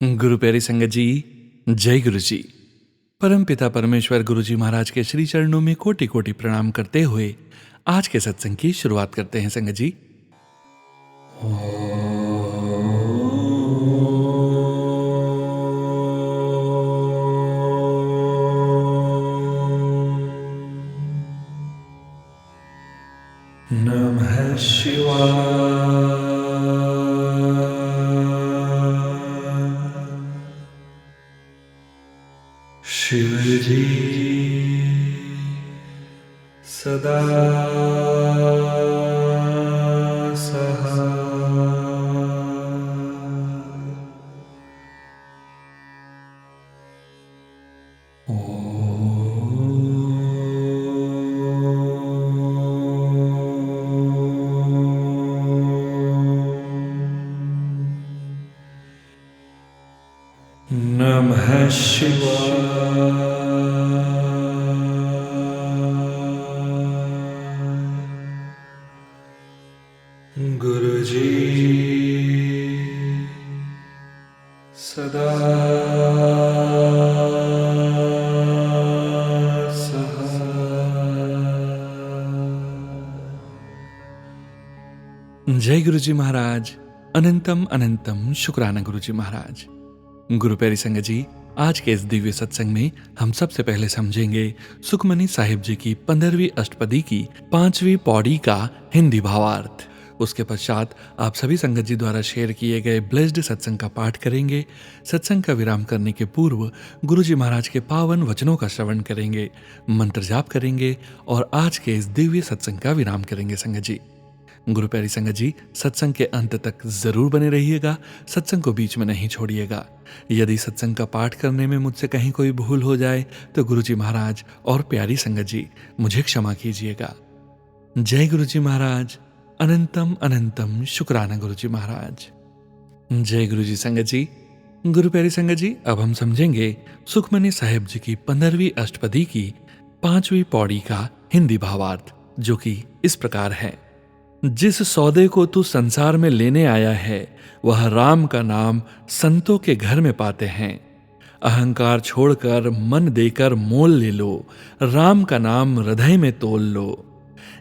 गुरु प्यारी संगत जी, जय गुरु जी। परम पिता परमेश्वर गुरु जी महाराज के श्री चरणों में कोटि कोटि प्रणाम करते हुए आज के सत्संग की शुरुआत करते हैं संगत जी। नमः शिवाय। शिव जी सदा नमः शिवाय। गुरु जी सदा जय गुरु जी महाराज। अनंतम अनंतम शुक्राना गुरु जी महाराज। गुरु प्यारी संगत जी, आज के इस दिव्य सत्संग में हम सबसे पहले समझेंगे सुखमनी साहिब जी की 15वीं अष्टपदी की 5वीं पौड़ी का हिंदी भावार्थ। उसके पश्चात आप सभी संगत जी द्वारा शेयर किए गए ब्लेस्ड सत्संग का पाठ करेंगे। सत्संग का विराम करने के पूर्व गुरु जी महाराज के पावन वचनों का श्रवण करेंगे, मंत्र जाप करेंगे और आज के इस दिव्य सत्संग का विराम करेंगे संगत जी। गुरु प्यारी संगत जी, सत्संग के अंत तक जरूर बने रहिएगा, सत्संग को बीच में नहीं छोड़िएगा। यदि सत्संग का पाठ करने में मुझसे कहीं कोई भूल हो जाए तो गुरु जी महाराज और प्यारी संगत जी मुझे क्षमा कीजिएगा। जय गुरु जी महाराज। अनंतम अनंतम शुक्राना गुरु जी महाराज। जय गुरु जी संगत जी। गुरु प्यारी संगत जी, अब हम समझेंगे सुखमनी साहिब जी की 15वीं अष्टपदी की 5वीं पौड़ी का हिंदी भावार्थ, जो कि इस प्रकार है। जिस सौदे को तू संसार में लेने आया है वह राम का नाम संतों के घर में पाते हैं। अहंकार छोड़कर मन देकर मोल ले लो, राम का नाम हृदय में तोल लो।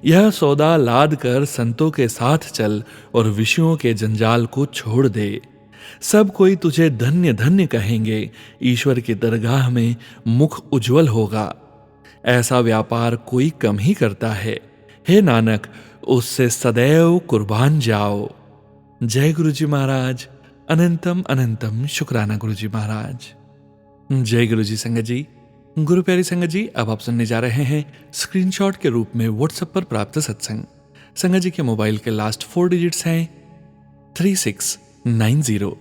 यह सौदा लाद कर संतों के साथ चल और विषयों के जंजाल को छोड़ दे। सब कोई तुझे धन्य धन्य कहेंगे, ईश्वर की दरगाह में मुख उज्जवल होगा। ऐसा व्यापार कोई कम ही करता है, हे नानक उससे सदैव कुर्बान जाओ। जय गुरु जी महाराज। अनंतम अनंतम शुक्राना गुरु जी महाराज। जय गुरु जी संगत जी। गुरु प्यारी संगत जी, अब आप सुनने जा रहे हैं स्क्रीनशॉट के रूप में व्हाट्सएप पर प्राप्त सत्संग। संगत जी के मोबाइल के लास्ट 4 डिजिट्स हैं 3690।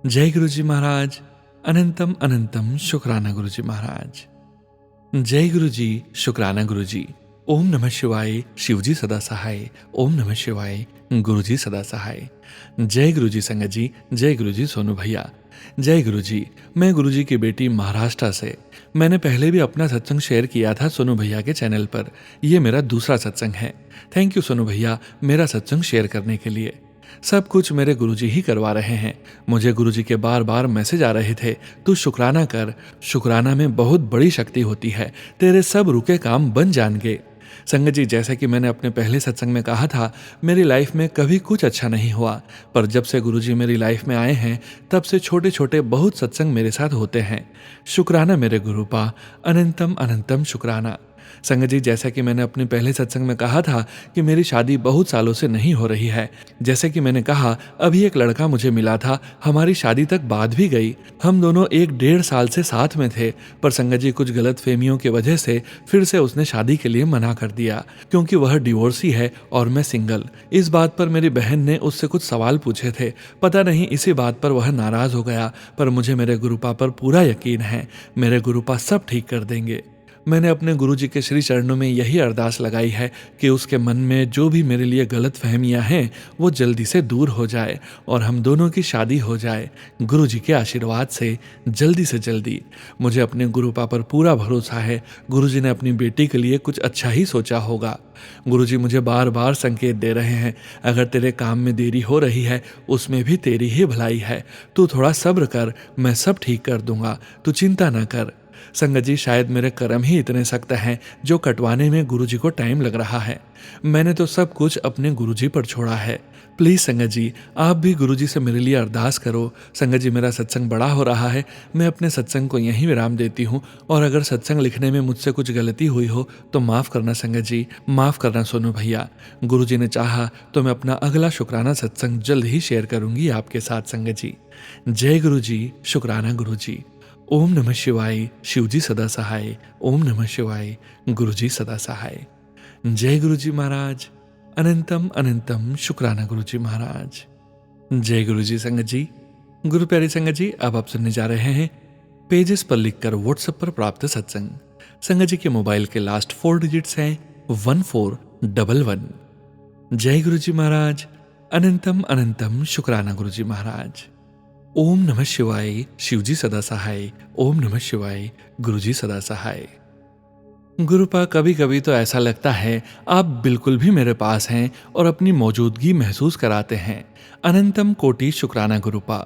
जय गुरु जी महाराज। अनंतम अनंतम शुक्राना गुरु जी महाराज। जय गुरु जी शुक्राना गुरु जी। ओम नमः शिवाय। शिवजी सदा सहाय। ओम नमः शिवाय। गुरुजी सदा सहाय। जय गुरु जी संगत जी। जय गुरु जी सोनू भैया। जय गुरु जी। मैं गुरु जी की बेटी महाराष्ट्र से। मैंने पहले भी अपना सत्संग शेयर किया था सोनू भैया के चैनल पर। यह मेरा दूसरा सत्संग है। थैंक यू सोनू भैया मेरा सत्संग शेयर करने के लिए। सब कुछ मेरे गुरुजी ही करवा रहे हैं। मुझे गुरुजी के बार बार मैसेज आ रहे थे, तू शुक्राना कर, शुक्राना में बहुत बड़ी शक्ति होती है, तेरे सब रुके काम बन जाएंगे। संगत जी, जैसा कि मैंने अपने पहले सत्संग में कहा था, मेरी लाइफ में कभी कुछ अच्छा नहीं हुआ, पर जब से गुरुजी मेरी लाइफ में आए हैं तब से छोटे छोटे बहुत सत्संग मेरे साथ होते हैं। शुक्राना मेरे गुरुपा। अनंतम अनंतम शुक्राना। संगत जी, जैसा कि मैंने अपने पहले सत्संग में कहा था कि मेरी शादी बहुत सालों से नहीं हो रही है। जैसे कि मैंने कहा, अभी एक लड़का मुझे मिला था, हमारी शादी तक बाद भी गई। हम दोनों 1-1.5 साल से साथ में थे, पर संगत जी कुछ गलत फहमियों की वजह से फिर से उसने शादी के लिए मना कर दिया, क्योंकि वह डिवोर्सी है और मैं सिंगल। इस बात पर मेरी बहन ने उससे कुछ सवाल पूछे थे, पता नहीं इसी बात पर वह नाराज हो गया, पर मुझे मेरे गुरुपा पर पूरा यकीन है, मेरे गुरुपा सब ठीक कर देंगे। मैंने अपने गुरुजी के श्री चरणों में यही अरदास लगाई है कि उसके मन में जो भी मेरे लिए गलत फहमियाँ हैं वो जल्दी से दूर हो जाए और हम दोनों की शादी हो जाए गुरुजी के आशीर्वाद से जल्दी। मुझे अपने गुरुपा पर पूरा भरोसा है। गुरुजी ने अपनी बेटी के लिए कुछ अच्छा ही सोचा होगा। गुरुजी मुझे बार बार संकेत दे रहे हैं, अगर तेरे काम में देरी हो रही है उसमें भी तेरी ही भलाई है। तू थोड़ा सब्र कर, मैं सब ठीक कर दूंगा, तू चिंता न कर। संगत जी, शायद मेरे कर्म ही इतने सख्त हैं जो कटवाने में गुरुजी को टाइम लग रहा है। मैंने तो सब कुछ अपने गुरुजी पर छोड़ा है। प्लीज संगत जी, आप भी गुरुजी से मेरे लिए अरदास करो। संगत जी, मेरा सत्संग बड़ा हो रहा है, मैं अपने सत्संग को यहीं विराम देती हूँ। और अगर सत्संग लिखने में मुझसे कुछ गलती हुई हो तो माफ करना संगत जी, माफ करना सोनू भैया। गुरुजी ने चाहा तो मैं अपना अगला शुक्राना सत्संग जल्द ही शेयर करूंगी आपके साथ संगत जी। जय गुरु जी, शुक्राना गुरु जी। ओम नमः शिवाय, शिवजी सदा सहाय। ओम नमः शिवाय, गुरुजी सदा सहाय। जय गुरुजी महाराज, अनंतम अनंतम शुक्राना गुरुजी महाराज। जय गुरुजी संगत जी। गुरु प्यारी संगत जी, अब आप सुनने जा रहे हैं पेजेस पर लिखकर व्हाट्सएप पर प्राप्त सत्संग। संगत जी के मोबाइल के लास्ट 4 डिजिट्स हैं 1411। जय गुरुजी महाराज, अनंतम अनंतम शुक्राना गुरुजी महाराज। ओम नमः शिवाय, शिवजी सदा सहाय। ओम नमः शिवाय, गुरुजी सदा सहाय। गुरुपा, कभी कभी तो ऐसा लगता है आप बिल्कुल भी मेरे पास हैं और अपनी मौजूदगी महसूस कराते हैं। अनंतम कोटि शुक्राना गुरुपा।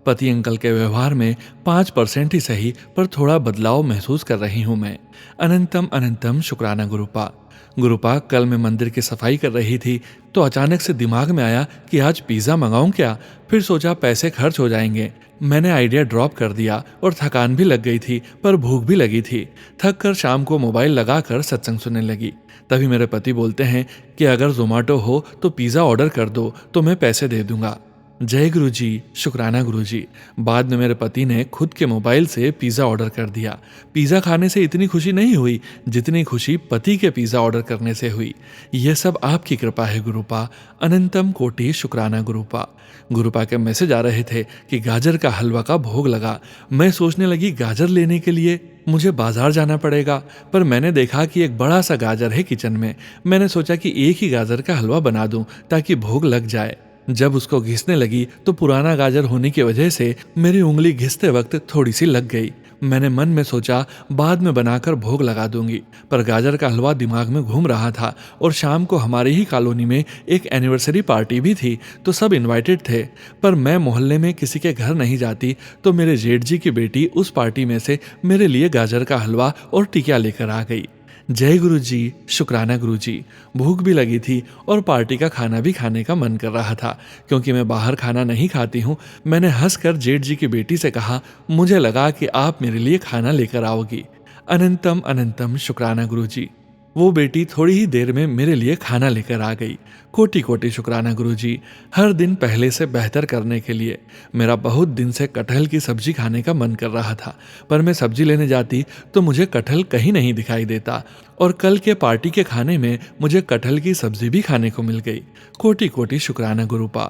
पति अंकल के व्यवहार में 5% ही सही पर थोड़ा बदलाव महसूस कर रही हूं मैं। अनंतम अनंतम शुक्राना गुरुपा। गुरुपा, कल मैं मंदिर की सफाई कर रही थी तो अचानक से दिमाग में आया कि आज पिज़्ज़ा मंगाऊं क्या। फिर सोचा पैसे खर्च हो जाएंगे। मैंने आइडिया ड्रॉप कर दिया और थकान भी लग गई थी पर भूख भी लगी थी। थक कर शाम को मोबाइल लगाकर सत्संग सुनने लगी। तभी मेरे पति बोलते हैं कि अगर जोमेटो हो तो पिज़्ज़ा ऑर्डर कर दो तो मैं पैसे दे दूंगा। जय गुरु जी, शुक्राना गुरु जी। बाद में मेरे पति ने खुद के मोबाइल से पिज़्ज़ा ऑर्डर कर दिया। पिज़्ज़ा खाने से इतनी खुशी नहीं हुई जितनी खुशी पति के पिज़्ज़ा ऑर्डर करने से हुई। यह सब आपकी कृपा है गुरुपा। अनंतम कोटि शुक्राना गुरुपा। गुरुपा के मैसेज आ रहे थे कि गाजर का हलवा का भोग लगा। मैं सोचने लगी गाजर लेने के लिए मुझे बाजार जाना पड़ेगा, पर मैंने देखा कि एक बड़ा सा गाजर है किचन में। मैंने सोचा कि एक ही गाजर का हलवा बना दूं ताकि भोग लग जाए। जब उसको घिसने लगी तो पुराना गाजर होने की वजह से मेरी उंगली घिसते वक्त थोड़ी सी लग गई। मैंने मन में सोचा बाद में बनाकर भोग लगा दूंगी, पर गाजर का हलवा दिमाग में घूम रहा था और शाम को हमारी ही कॉलोनी में एक एनिवर्सरी पार्टी भी थी तो सब इनवाइटेड थे। पर मैं मोहल्ले में किसी के घर नहीं जाती तो मेरे जेठ जी की बेटी उस पार्टी में से मेरे लिए गाजर का हलवा और टिकिया लेकर आ गई। जय गुरु जी, शुक्राना गुरु जी। भूख भी लगी थी और पार्टी का खाना भी खाने का मन कर रहा था। क्योंकि मैं बाहर खाना नहीं खाती हूँ, मैंने हंसकर जेठ जी की बेटी से कहा, मुझे लगा कि आप मेरे लिए खाना लेकर आओगी। अनंतम अनंतम शुक्राना गुरु जी। वो बेटी थोड़ी ही देर में मेरे लिए खाना लेकर आ गई। कोटि कोटि शुक्राना गुरु जी, हर दिन पहले से बेहतर करने के लिए। मेरा बहुत दिन से कटहल की सब्जी खाने का मन कर रहा था, पर मैं सब्जी लेने जाती तो मुझे कटहल कहीं नहीं दिखाई देता और कल के पार्टी के खाने में मुझे कटहल की सब्जी भी खाने को मिल गई। कोटि कोटि शुक्राना गुरुपा।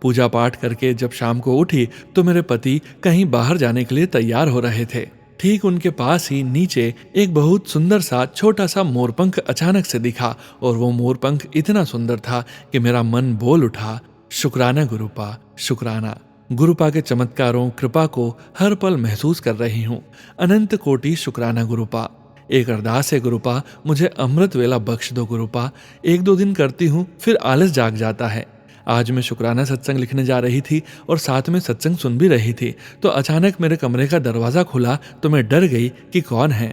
पूजा पाठ करके जब शाम को उठी तो मेरे पति कहीं बाहर जाने के लिए तैयार हो रहे थे। ठीक उनके पास ही नीचे एक बहुत सुंदर सा छोटा सा मोरपंख अचानक से दिखा और वो मोरपंख इतना सुंदर था कि मेरा मन बोल उठा, शुक्राना गुरुपा, शुक्राना। गुरुपा के चमत्कारों कृपा को हर पल महसूस कर रही हूँ। अनंत कोटि शुक्राना गुरुपा। एक अरदास है गुरुपा, मुझे अमृत वेला बख्श दो गुरुपा। 1-2 दिन करती हूँ फिर आलस जाग जाता है। आज मैं शुक्राना सत्संग लिखने जा रही थी और साथ में सत्संग सुन भी रही थी तो अचानक मेरे कमरे का दरवाज़ा खुला तो मैं डर गई कि कौन है।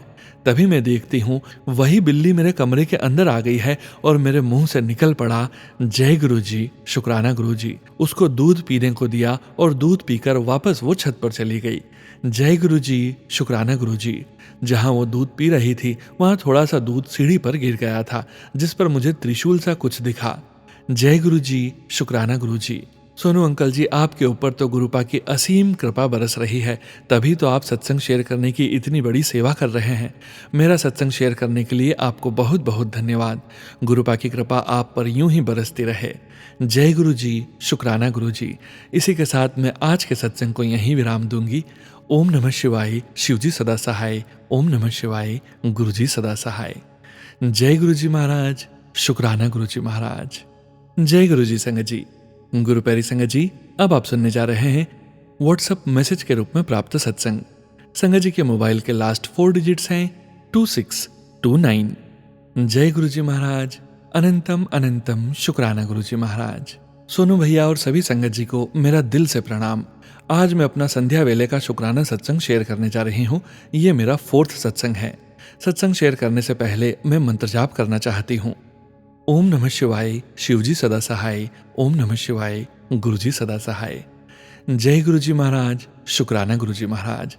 तभी मैं देखती हूँ वही बिल्ली मेरे कमरे के अंदर आ गई है और मेरे मुंह से निकल पड़ा, जय गुरु जी, शुक्राना गुरु जी। उसको दूध पीने को दिया और दूध पीकर वापस वो छत पर चली गई। जय गुरु जी, शुक्राना गुरु जी। जहाँ वो दूध पी रही थी वहाँ थोड़ा सा दूध सीढ़ी पर गिर गया था जिस पर मुझे त्रिशूल सा कुछ दिखा। जय गुरु जी, शुक्राना गुरु जी। सोनू अंकल जी, आपके ऊपर तो गुरुपा की असीम कृपा बरस रही है, तभी तो आप सत्संग शेयर करने की इतनी बड़ी सेवा कर रहे हैं। मेरा सत्संग शेयर करने के लिए आपको बहुत बहुत धन्यवाद। गुरुपा की कृपा आप पर यूं ही बरसती रहे। जय गुरु जी, शुक्राना गुरु जी। इसी के साथ मैं आज के सत्संग को यहीं विराम दूंगी। ओम नमः शिवाय, शिवजी सदा सहाय। ओम नमः शिवाय, गुरुजी सदा सहाय। जय गुरु जी महाराज, शुक्राना गुरु जी महाराज। जय गुरु जी संगत जी। गुरु प्यारी संगत जी, अब आप सुनने जा रहे हैं व्हाट्सएप मैसेज के रूप में प्राप्त सत्संग। संगत जी के मोबाइल के लास्ट 4 डिजिट्स हैं 2629। जय गुरु जी महाराज, अनंतम अनंतम शुक्राना गुरु जी महाराज। सोनू भैया और सभी संगत जी को मेरा दिल से प्रणाम। आज मैं अपना संध्या वेले का शुक्राना सत्संग शेयर करने जा रही हूँ। ये मेरा 4th सत्संग है। सत्संग शेयर करने से पहले मैं मंत्र जाप करना चाहती हूँ। ओम नमः शिवाय, शिवजी सदा सहाय। ओम नमः शिवाय, गुरुजी सदा सहाय। जय गुरुजी महाराज, शुक्राना गुरुजी महाराज।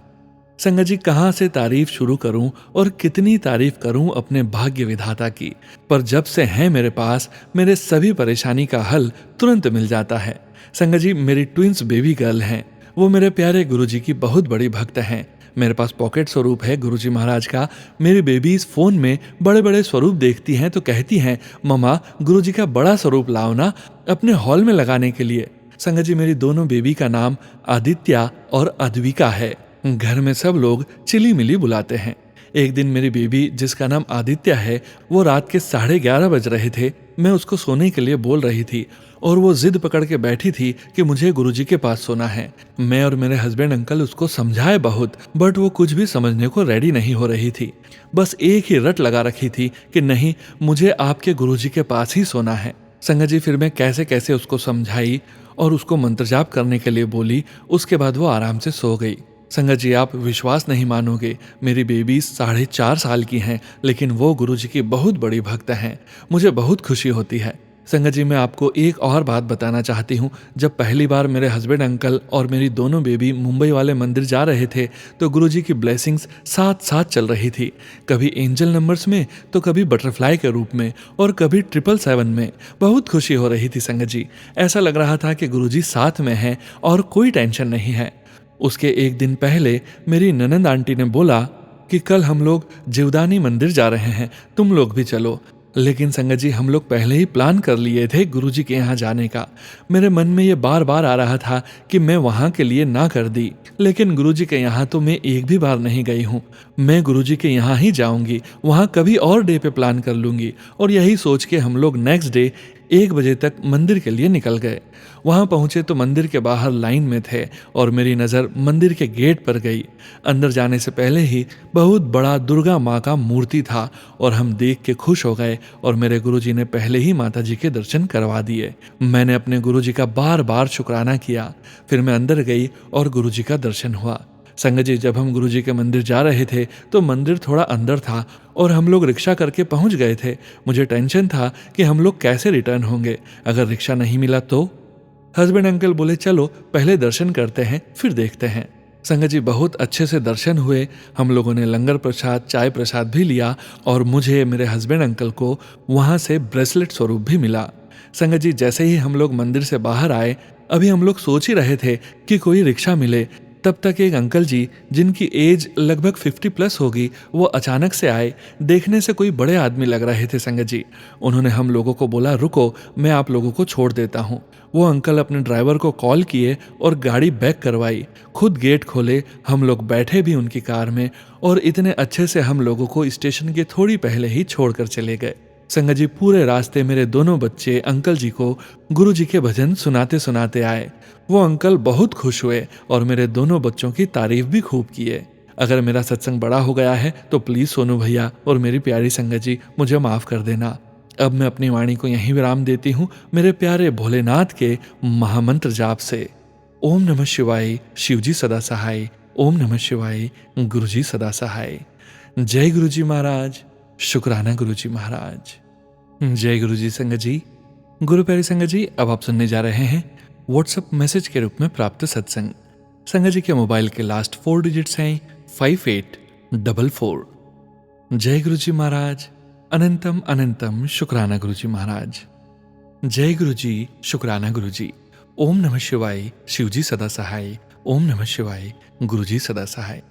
संगत जी, कहाँ से तारीफ शुरू करूं और कितनी तारीफ करूं अपने भाग्य विधाता की, पर जब से है मेरे पास, मेरे सभी परेशानी का हल तुरंत मिल जाता है। संगत जी, मेरी ट्विंस बेबी गर्ल हैं। वो मेरे प्यारे गुरुजी की बहुत बड़ी भक्त हैं। मेरे पास पॉकेट स्वरूप है गुरुजी महाराज का। मेरी बेबी इस फोन में बड़े बड़े स्वरूप देखती हैं तो कहती हैं, ममा गुरुजी का बड़ा स्वरूप लाओ ना अपने हॉल में लगाने के लिए। संगत जी, मेरी दोनों बेबी का नाम आदित्या और अद्विका है। घर में सब लोग चिली मिली बुलाते हैं। एक दिन मेरी बेबी, जिसका नाम आदित्य है, वो रात के 11:30 बज रहे थे। मैं उसको सोने के लिए बोल रही थी और वो जिद पकड़ के बैठी थी कि मुझे गुरुजी के पास सोना है। मैं और मेरे हस्बैंड अंकल उसको समझाए बहुत, बट वो कुछ भी समझने को रेडी नहीं हो रही थी। बस एक ही रट लगा रखी थी कि नहीं, मुझे आपके गुरुजी के पास ही सोना है। संगत जी, फिर मैं कैसे कैसे उसको समझाई और उसको मंत्र जाप करने के लिए बोली। उसके बाद वो आराम से सो गई। संगत जी, आप विश्वास नहीं मानोगे, मेरी बेबी 4.5 साल की हैं, लेकिन वो गुरुजी की बहुत बड़ी भक्त हैं। मुझे बहुत खुशी होती है। संगत जी, मैं आपको एक और बात बताना चाहती हूँ। जब पहली बार मेरे हस्बैंड अंकल और मेरी दोनों बेबी मुंबई वाले मंदिर जा रहे थे तो गुरुजी की ब्लेसिंग्स साथ साथ चल रही थी। कभी एंजल नंबर्स में तो कभी बटरफ्लाई के रूप में और कभी 777 में। बहुत खुशी हो रही थी संगत जी। ऐसा लग रहा था कि गुरुजी साथ में हैं और कोई टेंशन नहीं है। उसके एक दिन पहले मेरी ननंद आंटी ने बोला कि कल हम लोग जीवदानी मंदिर जा रहे हैं, तुम लोग भी चलो। लेकिन संगत जी, हम लोग पहले ही प्लान कर लिए थे गुरुजी के यहाँ जाने का। मेरे मन में ये बार बार आ रहा था कि मैं वहाँ के लिए ना कर दी, लेकिन गुरुजी के यहाँ तो मैं एक भी बार नहीं गई हूँ। मैं गुरुजी के यहाँ ही जाऊँगी, वहाँ कभी और डे पे प्लान कर लूँगी। और यही सोच के हम लोग नेक्स्ट डे 1 बजे तक मंदिर के लिए निकल गए। वहां पहुंचे तो मंदिर के बाहर लाइन में थे और मेरी नज़र मंदिर के गेट पर गई। अंदर जाने से पहले ही बहुत बड़ा दुर्गा माँ का मूर्ति था और हम देख के खुश हो गए और मेरे गुरुजी ने पहले ही माता जी के दर्शन करवा दिए। मैंने अपने गुरुजी का बार बार शुक्राना किया। फिर मैं अंदर गई और गुरुजी का दर्शन हुआ। संगत जी, जब हम गुरुजी के मंदिर जा रहे थे तो मंदिर थोड़ा अंदर था और हम लोग रिक्शा करके पहुंच गए थे। मुझे टेंशन था कि हम लोग कैसे रिटर्न होंगे अगर रिक्शा नहीं मिला तो। हस्बैंड अंकल बोले, चलो पहले दर्शन करते हैं फिर देखते हैं। संगत जी, बहुत अच्छे से दर्शन हुए। हम लोगों ने लंगर प्रसाद, चाय प्रसाद भी लिया और मुझे, मेरे हस्बैंड अंकल को वहां से ब्रेसलेट स्वरूप भी मिला। संगत जी, जैसे ही हम लोग मंदिर से बाहर आए, अभी हम लोग सोच ही रहे थे कि कोई रिक्शा मिले, तब तक एक अंकल जी, जिनकी एज लगभग 50+ होगी, वो अचानक से आए। देखने से कोई बड़े आदमी लग रहे थे संगत जी। उन्होंने हम लोगों को बोला, रुको मैं आप लोगों को छोड़ देता हूँ। वो अंकल अपने ड्राइवर को कॉल किए और गाड़ी बैक करवाई, खुद गेट खोले। हम लोग बैठे भी उनकी कार में और इतने अच्छे से हम लोगों को स्टेशन के थोड़ी पहले ही छोड़कर चले गए। संगत जी, पूरे रास्ते मेरे दोनों बच्चे अंकल जी को गुरुजी के भजन सुनाते सुनाते आए। वो अंकल बहुत खुश हुए और मेरे दोनों बच्चों की तारीफ भी खूब किए। अगर मेरा सत्संग बड़ा हो गया है तो प्लीज सोनू भैया और मेरी प्यारी संगत जी, मुझे माफ कर देना। अब मैं अपनी वाणी को यहीं विराम देती हूँ मेरे प्यारे भोलेनाथ के महामंत्र जाप से। ओम नमः शिवाय, शिवजी सदा सहाय। ओम नमः शिवाय, गुरुजी सदा सहाय। जय गुरुजी महाराज, शुक्राना गुरुजी महाराज। जय गुरुजी संगत जी। गुरु प्यारी संगत जी, अब आप सुनने जा रहे हैं व्हाट्सएप मैसेज के रूप में प्राप्त सत्संग। संगत जी के मोबाइल के लास्ट 4 डिजिट्स हैं 5844। जय गुरुजी महाराज, अनंतम अनंतम शुक्राना गुरुजी महाराज। जय गुरुजी, शुक्राना गुरुजी। ओम नमः शिवाय, शिवजी सदा सहाय। ओम नमः शिवाय, गुरुजी सदा सहाय।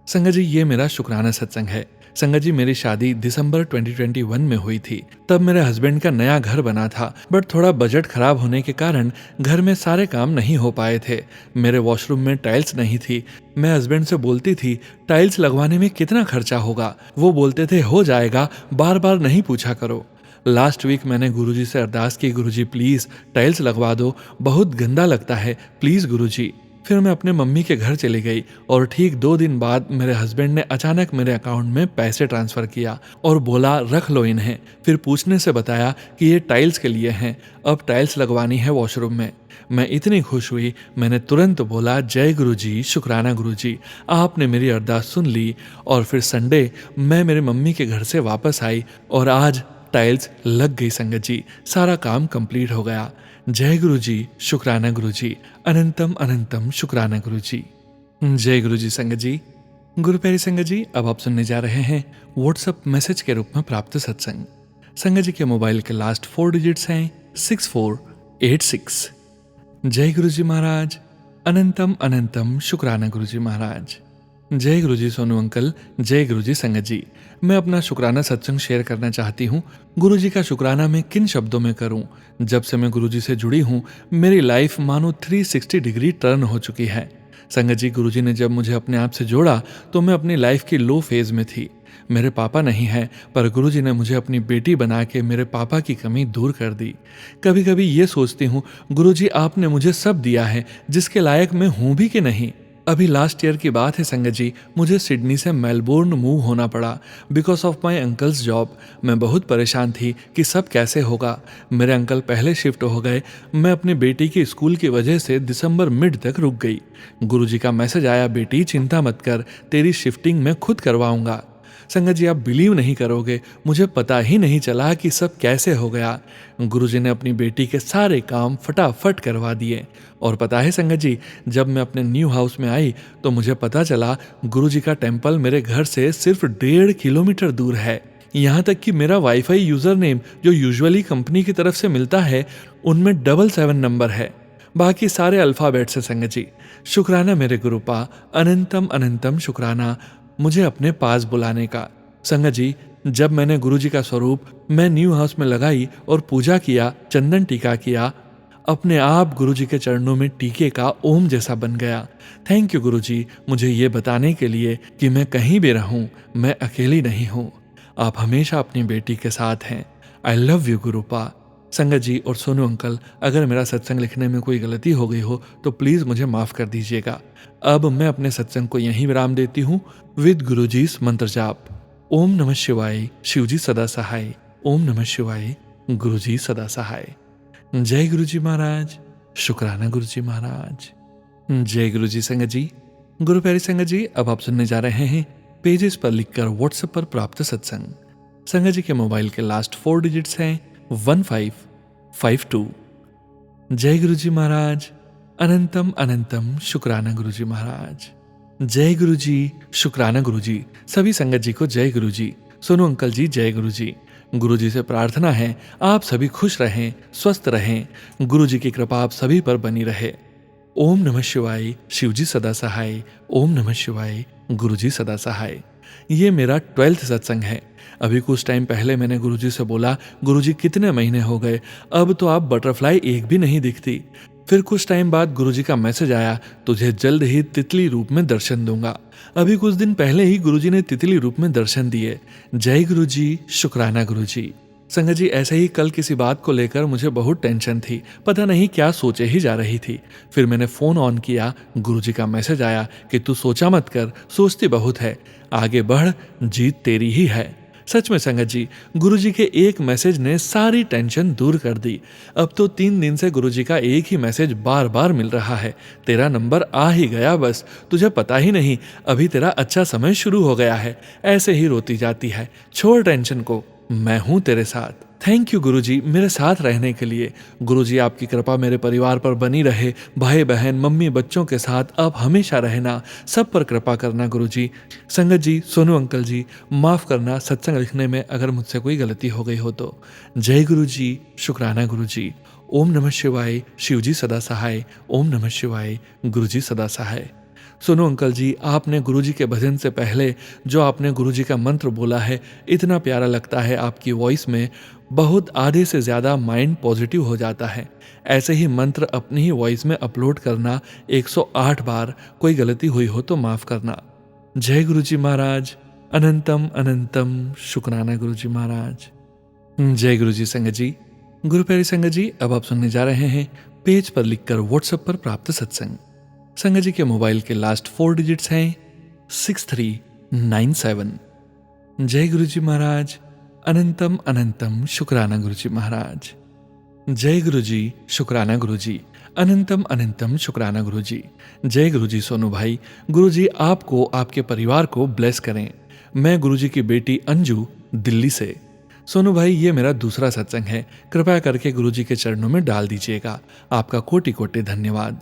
संगत जी, ये मेरा शुक्राना सत्संग है। संगत जी, मेरी शादी दिसंबर 2021 में हुई थी। तब मेरे हस्बैंड का नया घर बना था, बट थोड़ा बजट खराब होने के कारण घर में सारे काम नहीं हो पाए थे। मेरे वॉशरूम में टाइल्स नहीं थी। मैं हस्बैंड से बोलती थी, टाइल्स लगवाने में कितना खर्चा होगा? वो बोलते थे, हो जाएगा, बार बार नहीं पूछा करो। लास्ट वीक मैंने गुरुजी से अरदास की, गुरुजी प्लीज टाइल्स लगवा दो, बहुत गंदा लगता है, प्लीज गुरुजी। फिर मैं अपने मम्मी के घर चली गई और ठीक 2 दिन बाद मेरे हस्बैंड ने अचानक मेरे अकाउंट में पैसे ट्रांसफर किया और बोला, रख लो इन्हें। फिर पूछने से बताया कि ये टाइल्स के लिए हैं, अब टाइल्स लगवानी है वॉशरूम में। मैं इतनी खुश हुई, मैंने तुरंत बोला, जय गुरुजी, शुक्राना गुरुजी, आपने मेरी अरदास सुन ली। और फिर संडे मैं मेरी मम्मी के घर से वापस आई और आज टाइल्स लग गई। संगत जी, सारा काम कंप्लीट हो गया। जय गुरुजी, शुक्राना गुरुजी, अनंतम अनंतम शुक्राना गुरुजी। जय गुरुजी। संगत जी, गुरु प्यारी संगत जी, अब आप सुनने जा रहे हैं व्हाट्सएप मैसेज के रूप में प्राप्त सत्संग। संगत जी के मोबाइल के लास्ट 4 डिजिट्स हैं 6486। जय गुरुजी महाराज, अनंतम अनंतम शुक्राना गुरुजी महाराज। जय गुरुजी सोनू अंकल, जय गुरुजी संगत जी। मैं अपना शुक्राना सत्संग शेयर करना चाहती हूँ। गुरुजी का शुक्राना मैं किन शब्दों में करूँ? जब से मैं गुरुजी से जुड़ी हूँ, मेरी लाइफ मानो 360 डिग्री टर्न हो चुकी है। संगत जी, गुरुजी ने जब मुझे अपने आप से जोड़ा तो मैं अपनी लाइफ की लो फेज में थी। मेरे पापा नहीं हैं, पर गुरुजी ने मुझे अपनी बेटी बना के मेरे पापा की कमी दूर कर दी। कभी कभी ये सोचती हूँ, गुरुजी आपने मुझे सब दिया है जिसके लायक मैं हूँ भी कि नहीं। अभी लास्ट ईयर की बात है संगत जी, मुझे सिडनी से मेलबोर्न मूव होना पड़ा because of my uncle's job. मैं बहुत परेशान थी कि सब कैसे होगा। मेरे अंकल पहले शिफ्ट हो गए। मैं अपनी बेटी की स्कूल की वजह से दिसंबर मिड तक रुक गई। गुरुजी का मैसेज आया, बेटी चिंता मत कर, तेरी शिफ्टिंग मैं खुद करवाऊंगा। संगत जी, आप बिलीव नहीं करोगे, मुझे पता ही नहीं चला कि सब कैसे हो गया। गुरुजी ने अपनी बेटी के सारे काम फटाफट करवा दिए। और पता है संगत जी, जब मैं अपने न्यू हाउस में आई तो मुझे पता चला गुरुजी का टेम्पल मेरे घर से सिर्फ 1.5 किलोमीटर दूर है। यहाँ तक कि मेरा वाईफाई यूजर नेम जो यूजुअली कंपनी की तरफ से मिलता है, उनमें 777 नंबर है। बाकी सारे अल्फाबेट से संगत जी। शुक्राना मेरे गुरुपा, अनंतम अनंतम शुक्राना मुझे अपने पास बुलाने का। संगत जी, जब मैंने गुरुजी का स्वरूप मैं न्यू हाउस में लगाई और पूजा किया, चंदन टीका किया, अपने आप गुरुजी के चरणों में टीके का ओम जैसा बन गया। थैंक यू गुरुजी, मुझे ये बताने के लिए कि मैं कहीं भी रहूं, मैं अकेली नहीं हूं। आप हमेशा अपनी बेटी के साथ हैं। I love you गुरुपा। संगत जी और सोनू अंकल, अगर मेरा सत्संग लिखने में कोई गलती हो गई हो तो प्लीज मुझे माफ कर दीजिएगा। अब मैं अपने सत्संग को यहीं विराम देती हूँ विद गुरुजीस मंत्र जाप। ओम नमः शिवाय, शिवजी सदा सहाय। ओम नमः शिवाय, गुरुजी सदा सहाय। जय गुरुजी महाराज, शुक्राना गुरुजी महाराज। जय गुरुजी। संगत जी, गुरु प्यारी संगत जी, अब आप सुनने जा रहे हैं पेजेस पर लिखकर व्हाट्सएप पर प्राप्त सत्संग। संगत जी के मोबाइल के लास्ट 4 डिजिट्स हैं 1552। जय गुरुजी महाराज, अनंतम अनंतम शुक्राना गुरुजी महाराज। जय गुरुजी, शुक्राना गुरुजी। सभी संगत जी को जय गुरुजी। सोनू अंकल जी, जय गुरुजी। गुरुजी से प्रार्थना है आप सभी खुश रहें, स्वस्थ रहें। गुरुजी की कृपा आप सभी पर बनी रहे। ओम नमः शिवाय, शिवजी सदा सहाय। ओम नमः शिवाय, गुरुजी सदा सहाय। ये मेरा 12th सत्संग है। अभी कुछ टाइम पहले मैंने गुरुजी से बोला, गुरुजी कितने महीने हो गए, अब तो आप बटरफ्लाई एक भी नहीं दिखती। फिर कुछ टाइम बाद गुरुजी का मैसेज आया, तुझे जल्द ही तितली रूप में दर्शन दूंगा। अभी कुछ दिन पहले ही गुरुजी ने तितली रूप में दर्शन दिए। जय गुरुजी, शुक्राना गुरुजी। संगत जी, ऐसे ही कल किसी बात को लेकर मुझे बहुत टेंशन थी, पता नहीं क्या सोचे ही जा रही थी। फिर मैंने फोन ऑन किया, गुरुजी का मैसेज आया कि तू सोचा मत कर, सोचती बहुत है, आगे बढ़, जीत तेरी ही है। सच में संगत जी, गुरुजी के एक मैसेज ने सारी टेंशन दूर कर दी। अब तो 3 दिन से गुरुजी का एक ही मैसेज बार बार मिल रहा है, तेरा नंबर आ ही गया, बस तुझे पता ही नहीं, अभी तेरा अच्छा समय शुरू हो गया है। ऐसे ही रोती जाती है, छोड़ टेंशन को, मैं हूं तेरे साथ। थैंक यू गुरुजी मेरे साथ रहने के लिए। गुरुजी आपकी कृपा मेरे परिवार पर बनी रहे, भाई बहन मम्मी बच्चों के साथ आप हमेशा रहना, सब पर कृपा करना गुरुजी। संगत जी, सोनू अंकल जी, माफ करना सत्संग लिखने में अगर मुझसे कोई गलती हो गई हो तो। जय गुरुजी, शुक्राना गुरुजी। ओम नमः शिवाय, शिवजी सदा सहाय। ओम नमः शिवाय, गुरुजी सदा सहाय। सुनो अंकल जी, आपने गुरुजी के भजन से पहले जो आपने गुरुजी का मंत्र बोला है, इतना प्यारा लगता है आपकी वॉइस में। बहुत आधे से ज़्यादा माइंड पॉजिटिव हो जाता है। ऐसे ही मंत्र अपनी ही वॉइस में अपलोड करना 108 बार। कोई गलती हुई हो तो माफ़ करना। जय गुरुजी महाराज। अनंतम अनंतम शुक्राना गुरुजी महाराज। जय गुरुजी संगत जी। गुरु प्यारी संगत जी, अब आप सुनने जा रहे हैं पेज पर लिखकर व्हाट्सएप पर प्राप्त सत्संग। संगत जी के मोबाइल के लास्ट 4 डिजिट्स हैं 6397। जय गुरुजी महाराज। अनंतम अनंतम शुक्राना गुरुजी महाराज। जय गुरुजी, शुक्राना गुरुजी। अनंतम अनंतम शुक्राना गुरुजी। जय गुरुजी सोनू भाई। गुरुजी आपको, आपके परिवार को ब्लेस करें। मैं गुरुजी की बेटी अंजू, दिल्ली से। सोनू भाई, ये मेरा दूसरा सत्संग है, कृपया करके गुरुजी के चरणों में डाल दीजिएगा। आपका कोटि कोटि धन्यवाद।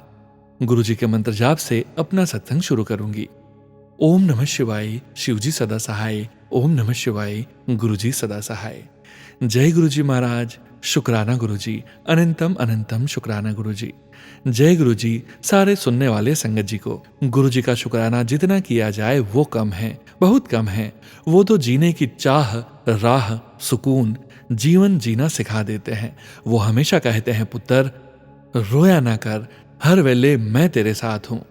गुरुजी के मंत्र जाप से अपना सत्संग शुरू करूंगी। ओम नमः शिवाय, शिवजी सदा सहाय। ओम नमः शिवाय, गुरुजी सदा सहाय। जय गुरुजी महाराज। शुक्राना गुरुजी। अनंतम अनंतम शुक्राना गुरुजी। जय गुरुजी। सारे सुनने वाले संगत जी को गुरुजी का शुक्राना जितना किया जाए वो कम है, बहुत कम है। वो तो जीने की चाह, राह, सुकून, जीवन जीना सिखा देते हैं। वो हमेशा कहते हैं, पुत्र रोया ना कर, हर वेले मैं तेरे साथ हूँ।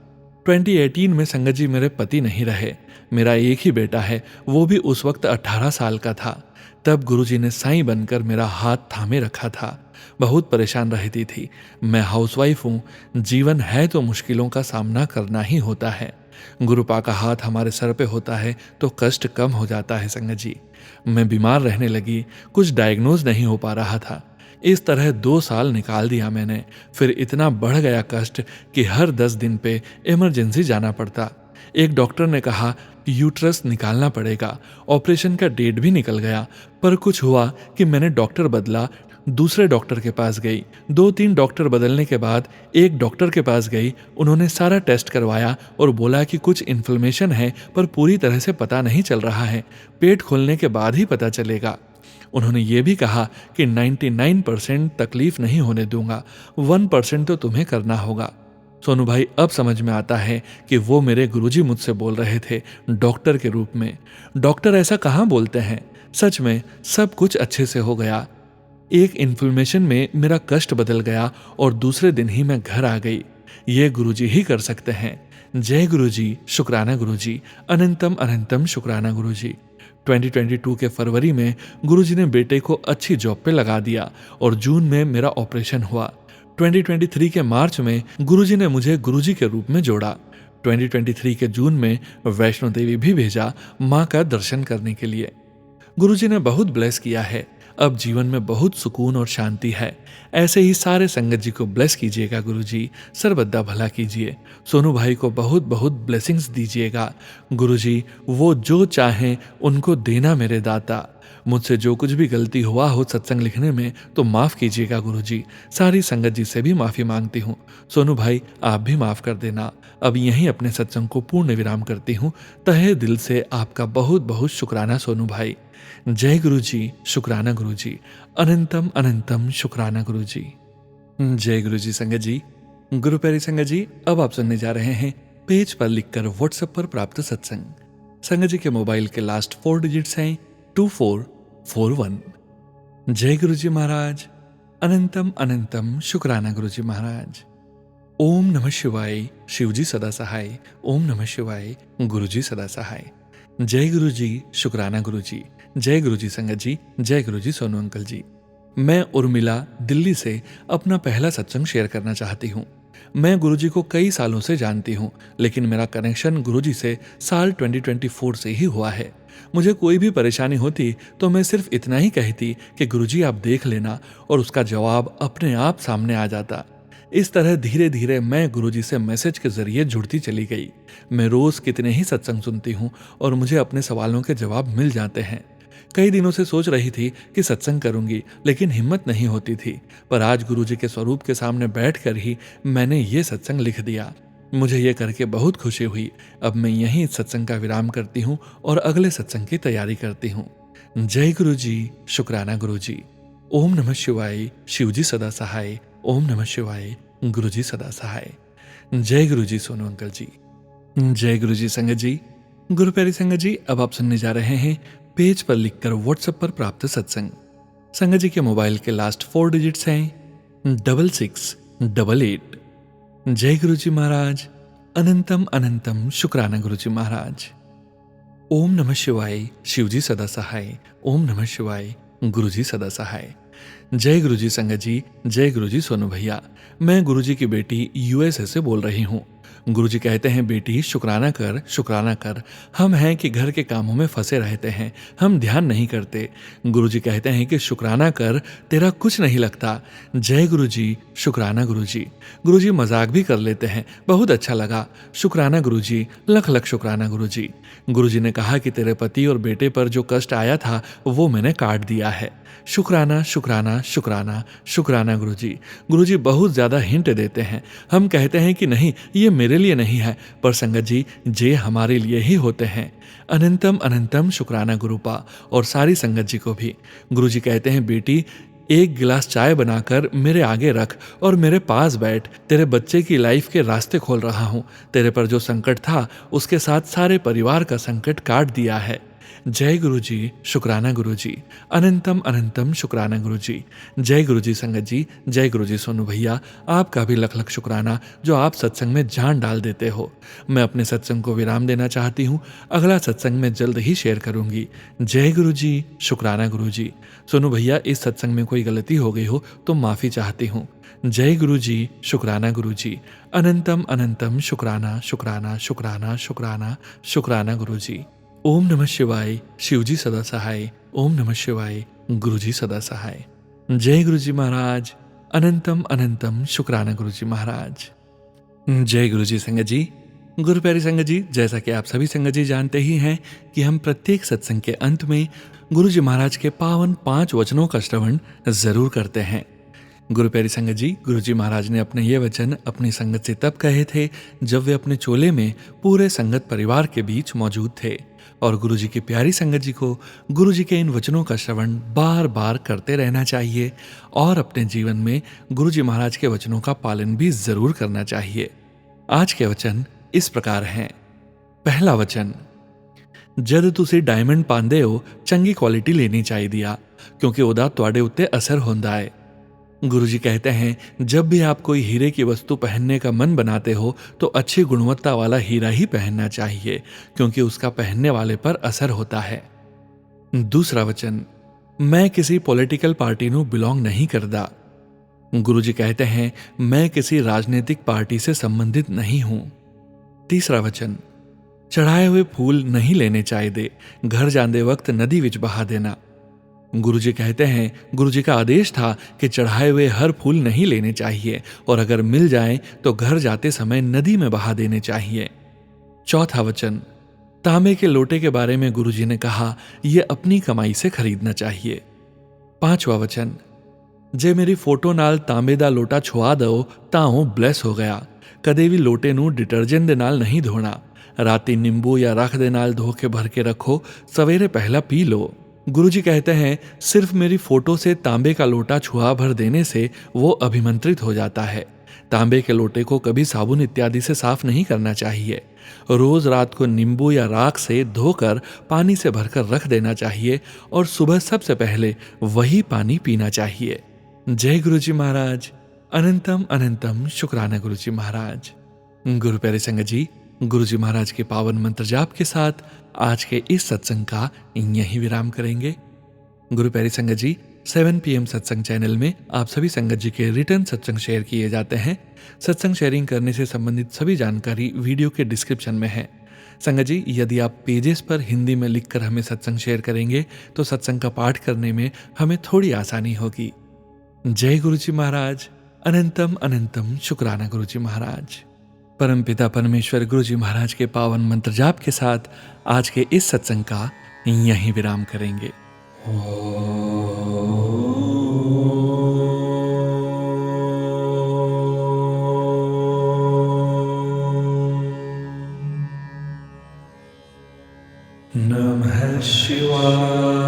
2018 में संगत जी मेरे पति नहीं रहे। मेरा एक ही बेटा है, वो भी उस वक्त 18 साल का था। तब गुरुजी ने साईं बनकर मेरा हाथ थामे रखा था। बहुत परेशान रहती थी। मैं हाउसवाइफ हूँ। जीवन है तो मुश्किलों का सामना करना ही होता है। गुरुपा का हाथ हमारे सर पे होता है तो कष्ट कम हो जाता है संगत जी। मैं बीमार रहने लगी, कुछ डायग्नोज नहीं हो पा रहा था। इस तरह 2 साल निकाल दिया मैंने। फिर इतना बढ़ गया कष्ट कि हर 10 दिन पे इमरजेंसी जाना पड़ता। एक डॉक्टर ने कहा यूट्रस निकालना पड़ेगा। ऑपरेशन का डेट भी निकल गया, पर कुछ हुआ कि मैंने डॉक्टर बदला, दूसरे डॉक्टर के पास गई। 2-3 डॉक्टर बदलने के बाद एक डॉक्टर के पास गई। उन्होंने सारा टेस्ट करवाया और बोला कि कुछ इन्फ्लेमेशन है, पर पूरी तरह से पता नहीं चल रहा है, पेट खोलने के बाद ही पता चलेगा। उन्होंने ये भी कहा कि 99% तकलीफ नहीं होने दूंगा, 1% तो तुम्हें करना होगा। सोनू भाई, अब समझ में आता है कि वो मेरे गुरुजी मुझसे बोल रहे थे डॉक्टर के रूप में। डॉक्टर ऐसा कहाँ बोलते हैं। सच में सब कुछ अच्छे से हो गया। एक इन्फ्लेमेशन में मेरा कष्ट बदल गया और दूसरे दिन ही मैं घर आ गई। ये गुरुजी ही कर सकते हैं। जय गुरुजी, शुक्राना गुरुजी। अनंतम अनंतम शुक्राना गुरुजी। 2022 के फरवरी में गुरुजी ने बेटे को अच्छी जॉब पे लगा दिया और जून में मेरा ऑपरेशन हुआ। 2023 के मार्च में गुरुजी ने मुझे गुरुजी के रूप में जोड़ा। 2023 के जून में वैष्णो देवी भी भेजा माँ का दर्शन करने के लिए। गुरुजी ने बहुत ब्लेस किया है। अब जीवन में बहुत सुकून और शांति है। ऐसे ही सारे संगत जी को ब्लेस कीजिएगा गुरुजी, सर्वदा भला कीजिए। सोनू भाई को बहुत बहुत ब्लेसिंग्स दीजिएगा गुरुजी। वो जो चाहें उनको देना मेरे दाता। मुझसे जो कुछ भी गलती हुआ हो सत्संग लिखने में तो माफ़ कीजिएगा गुरुजी। सारी संगत जी से भी माफ़ी मांगती हूँ। सोनू भाई, आप भी माफ़ कर देना। अब यहीं अपने सत्संग को पूर्ण विराम करती हूँ। तहे दिल से आपका बहुत बहुत शुक्राना सोनू भाई। जय गुरुजी, शुक्राना गुरुजी। अनंतम अनंतम शुक्राना गुरुजी। जय गुरुजी संगत जी। गुरु प्यारी संगत जी, अब आप सुनने जा रहे हैं पेज पर लिखकर व्हाट्सएप पर प्राप्त सत्संग। संगत जी के मोबाइल के लास्ट 4 डिजिट्स हैं 2441। जय गुरुजी महाराज। अनंतम अनंतम शुक्राना गुरुजी महाराज। ओम नमः शिवाय, शिवजी सदा सहाय। ओम नमः शिवाय, गुरुजी सदा सहाय। जय गुरुजी, शुक्राना गुरुजी। जय गुरुजी संगत जी। जय गुरुजी सोनू अंकल जी। मैं उर्मिला, दिल्ली से अपना पहला सत्संग शेयर करना चाहती हूँ। मैं गुरुजी को कई सालों से जानती हूँ, लेकिन मेरा कनेक्शन गुरुजी से साल 2024 से ही हुआ है। मुझे कोई भी परेशानी होती तो मैं सिर्फ इतना ही कहती कि गुरुजी आप देख लेना, और उसका जवाब अपने आप सामने आ जाता। इस तरह धीरे धीरे मैं गुरुजी से मैसेज के जरिए जुड़ती चली गई। मैं रोज कितने ही सत्संग सुनती हूँ और मुझे अपने सवालों के जवाब मिल जाते हैं। कई दिनों से सोच रही थी कि सत्संग करूंगी, लेकिन हिम्मत नहीं होती थी। पर आज गुरुजी के स्वरूप के सामने बैठकर ही मैंने ये सत्संग लिख दिया। मुझे ये करके बहुत खुशी हुई। अब मैं यहीं इस सत्संग का विराम करती हूँ और अगले सत्संग की तैयारी करती हूँ। जय गुरुजी, शुक्राना गुरुजी। ओम नमः शिवाय, शिवजी सदा सहाय। ओम नमः शिवाय, गुरुजी सदा सहाय। जय गुरुजी सोनू अंकल जी। जय गुरुजी संगत जी। गुरु प्यारी संगत जी, अब आप सुनने जा रहे हैं पेज पर लिखकर व्हाट्सएप पर प्राप्त सत्संग। संगत जी के मोबाइल के लास्ट 4 डिजिट्स हैं 6688। जय गुरुजी महाराज। अनंतम अनंतम शुक्राना गुरुजी महाराज। ओम नमः शिवाय, शिवजी सदा सहाय। ओम नमः शिवाय, गुरुजी सदा सहाय। जय गुरुजी संगत जी। जय गुरुजी सोनू भैया। मैं गुरुजी की बेटी यूएसए से बोल रही हूँ। गुरुजी कहते हैं बेटी शुक्राना कर, शुक्राना कर। हम हैं कि घर के कामों में फंसे रहते हैं, हम ध्यान नहीं करते। गुरुजी कहते हैं कि शुक्राना कर, तेरा कुछ नहीं लगता। जय गुरुजी, शुक्राना गुरुजी। गुरुजी मजाक भी कर लेते हैं, बहुत अच्छा लगा। शुक्राना गुरुजी, लख लख शुक्राना गुरुजी। गुरुजी ने कहा कि तेरे पति और बेटे पर जो कष्ट आया था वो मैंने काट दिया है। शुक्राना शुक्राना शुक्राना शुक्राना गुरुजी। गुरुजी बहुत ज्यादा हिंट देते हैं। हम कहते हैं कि नहीं, ये मेरे लिए नहीं है, पर संगत जी जे हमारे लिए ही होते हैं। अनंतम अनंतम शुक्राना गुरुपा और सारी संगत जी को भी। गुरुजी कहते हैं बेटी, एक गिलास चाय बनाकर मेरे आगे रख और मेरे पास बैठ। तेरे बच्चे की लाइफ के रास्ते खोल रहा हूं। तेरे पर जो संकट था उसके साथ सारे परिवार का संकट काट दिया है। जय गुरुजी, शुक्राना गुरुजी। अनंतम अनंतम शुक्राना गुरुजी। जय गुरुजी संगत जी। जय गुरुजी सोनू भैया। आपका भी लख लख शुक्राना जो आप सत्संग में जान डाल देते हो। मैं अपने सत्संग को विराम देना चाहती हूँ। अगला सत्संग में जल्द ही शेयर करूंगी। जय गुरुजी, शुक्राना गुरुजी। सोनू भैया, इस सत्संग में कोई गलती हो गई हो तो माफी चाहती हूँ। जय गुरुजी, शुक्राना गुरुजी। अनंतम अनंतम शुक्राना शुक्राना शुक्राना शुक्राना शुक्राना गुरुजी। ओम नमः शिवाय, शिवजी सदा सहाय। ओम नमः शिवाय, गुरुजी सदा सहाय। जय गुरुजी महाराज। अनंतम अनंतम शुक्राना गुरुजी महाराज। जय गुरुजी संगत जी। गुरु प्यारी संगत जी, जैसा कि आप सभी संगत जी जानते ही हैं कि हम प्रत्येक सत्संग के अंत में गुरुजी महाराज के पावन 5 वचनों का श्रवण जरूर करते हैं। गुरु प्यारी संगत जी, गुरुजी महाराज ने अपने ये वचन अपनी संगत से तब कहे थे जब वे अपने चोले में पूरे संगत परिवार के बीच मौजूद थे। और गुरुजी की प्यारी संगत जी को गुरुजी के इन वचनों का श्रवण बार बार करते रहना चाहिए और अपने जीवन में गुरुजी महाराज के वचनों का पालन भी जरूर करना चाहिए। आज के वचन इस प्रकार हैं। पहला वचन, जद तुसी डायमंड पांदे हो चंगी क्वालिटी लेनी चाहिए दिया, क्योंकि ओदा तुहाडे उत्ते असर होंदा है। गुरुजी कहते हैं जब भी आप कोई हीरे की वस्तु पहनने का मन बनाते हो तो अच्छी गुणवत्ता वाला हीरा ही पहनना चाहिए, क्योंकि उसका पहनने वाले पर असर होता है। दूसरा वचन, मैं किसी पॉलिटिकल पार्टी ਨੂੰ बिलोंग नहीं करता। गुरुजी कहते हैं मैं किसी राजनीतिक पार्टी से संबंधित नहीं हूं। तीसरा वचन, चढ़ाए हुए फूल नहीं लेने चाहिए, घर जाते वक्त नदी विच बहा देना। गुरुजी कहते हैं गुरुजी का आदेश था कि चढ़ाए हुए हर फूल नहीं लेने चाहिए और अगर मिल जाए तो घर जाते समय नदी में बहा देने चाहिए। चौथा वचन, तांबे के लोटे के बारे में गुरुजी ने कहा यह अपनी कमाई से खरीदना चाहिए। पांचवा वचन, जे मेरी फोटो नाल तांबे दा लोटा छुआ दो तां ਉਹ ब्लैस हो गया। कदे भी लोटे ਨੂੰ डिटर्जेंट ਦੇ ਨਾਲ नहीं धोना। राती नींबू या रख दे नाल धो के भर के रखो, सवेरे पहला पी लो। गुरुजी कहते हैं सिर्फ मेरी फोटो से तांबे का लोटा छुआ भर देने से वो अभिमंत्रित हो जाता है। तांबे के लोटे को कभी साबुन इत्यादि से साफ नहीं करना चाहिए। रोज रात को नींबू या राख से धोकर पानी से भरकर रख देना चाहिए और सुबह सबसे पहले वही पानी पीना चाहिए। जय गुरुजी महाराज। अनंतम अनंतम शुक्राना गुरुजी महाराज। गुरु प्यारे संगत जी, गुरुजी महाराज के पावन मंत्र जाप के साथ आज के इस सत्संग का यहीं विराम करेंगे। गुरु प्यारी संगत जी, 7 PM सत्संग चैनल में आप सभी संगत जी के रिटर्न सत्संग शेयर किए जाते हैं। सत्संग शेयरिंग करने से संबंधित सभी जानकारी वीडियो के डिस्क्रिप्शन में है। संगत जी, यदि आप पेजेस पर हिंदी में लिखकर हमें सत्संग शेयर करेंगे तो सत्संग का पाठ करने में हमें थोड़ी आसानी होगी। जय गुरुजी महाराज। अनंतम अनंतम शुक्राना गुरुजी महाराज। परमपिता परमेश्वर गुरुजी महाराज के पावन मंत्र जाप के साथ आज के इस सत्संग का यहीं विराम करेंगे। नमः शिवाय।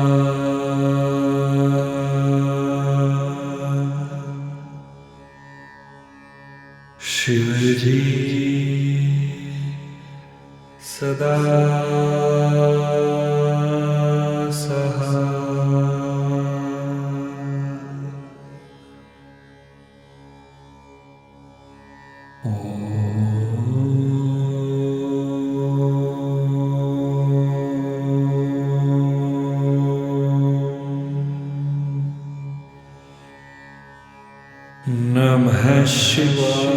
सदा नमः शिवाय।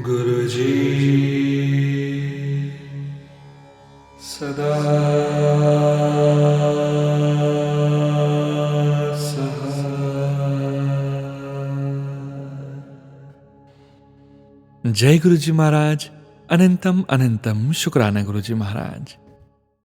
गुरुजी सदा जय गुरुजी महाराज। अनंतम अनंतम शुक्राना गुरुजी महाराज।